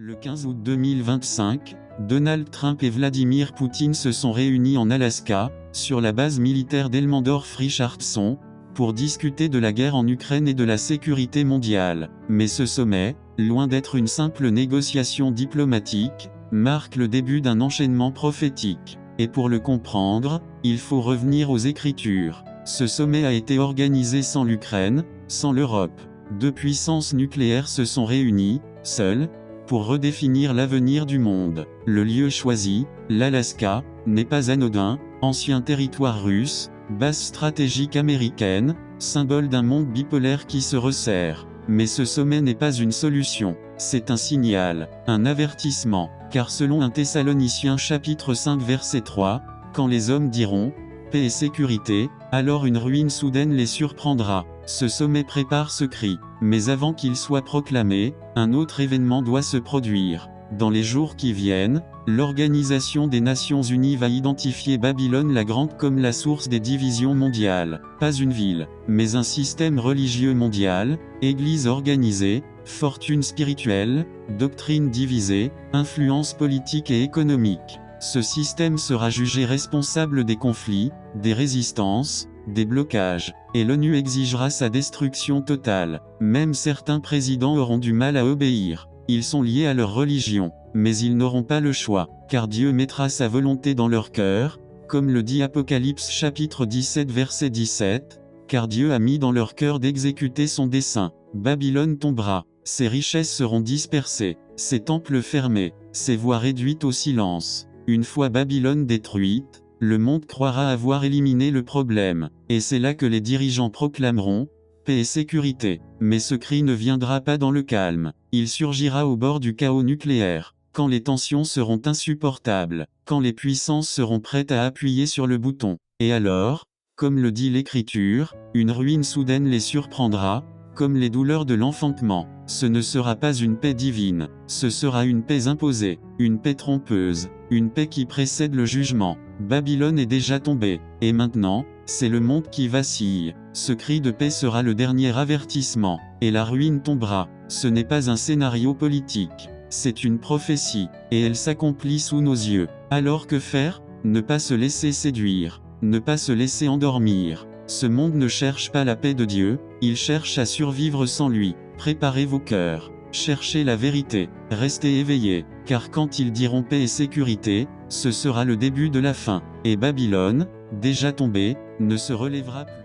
Le 15 août 2025, Donald Trump et Vladimir Poutine se sont réunis en Alaska, sur la base militaire d'Elmendorf-Richardson, pour discuter de la guerre en Ukraine et de la sécurité mondiale. Mais ce sommet, loin d'être une simple négociation diplomatique, marque le début d'un enchaînement prophétique. Et pour le comprendre, il faut revenir aux Écritures. Ce sommet a été organisé sans l'Ukraine, sans l'Europe. Deux puissances nucléaires se sont réunies, seules, pour redéfinir l'avenir du monde. Le lieu choisi, l'Alaska, n'est pas anodin, ancien territoire russe, base stratégique américaine, symbole d'un monde bipolaire qui se resserre. Mais ce sommet n'est pas une solution, c'est un signal, un avertissement, car selon 1 Thessaloniciens chapitre 5 verset 3, quand les hommes diront « paix et sécurité », alors une ruine soudaine les surprendra. Ce sommet prépare ce cri, mais avant qu'il soit proclamé, un autre événement doit se produire. Dans les jours qui viennent, l'Organisation des Nations Unies va identifier Babylone la Grande comme la source des divisions mondiales. Pas une ville, mais un système religieux mondial, église organisée, fortune spirituelle, doctrine divisée, influence politique et économique. Ce système sera jugé responsable des conflits, des résistances, des blocages, et l'ONU exigera sa destruction totale. Même certains présidents auront du mal à obéir. Ils sont liés à leur religion, mais ils n'auront pas le choix, car Dieu mettra sa volonté dans leur cœur, comme le dit Apocalypse chapitre 17 verset 17, car Dieu a mis dans leur cœur d'exécuter son dessein. Babylone tombera, ses richesses seront dispersées, ses temples fermés, ses voies réduites au silence. Une fois Babylone détruite, le monde croira avoir éliminé le problème, et c'est là que les dirigeants proclameront « paix et sécurité ». Mais ce cri ne viendra pas dans le calme, il surgira au bord du chaos nucléaire, quand les tensions seront insupportables, quand les puissances seront prêtes à appuyer sur le bouton. Et alors, comme le dit l'Écriture, une ruine soudaine les surprendra, comme les douleurs de l'enfantement. Ce ne sera pas une paix divine, ce sera une paix imposée, une paix trompeuse, une paix qui précède le jugement. Babylone est déjà tombée, et maintenant, c'est le monde qui vacille. Ce cri de paix sera le dernier avertissement, et la ruine tombera. Ce n'est pas un scénario politique, c'est une prophétie, et elle s'accomplit sous nos yeux. Alors que faire? Ne pas se laisser séduire, ne pas se laisser endormir. Ce monde ne cherche pas la paix de Dieu, il cherche à survivre sans lui. Préparez vos cœurs, cherchez la vérité, restez éveillés, car quand ils diront paix et sécurité, ce sera le début de la fin, et Babylone, déjà tombée, ne se relèvera plus.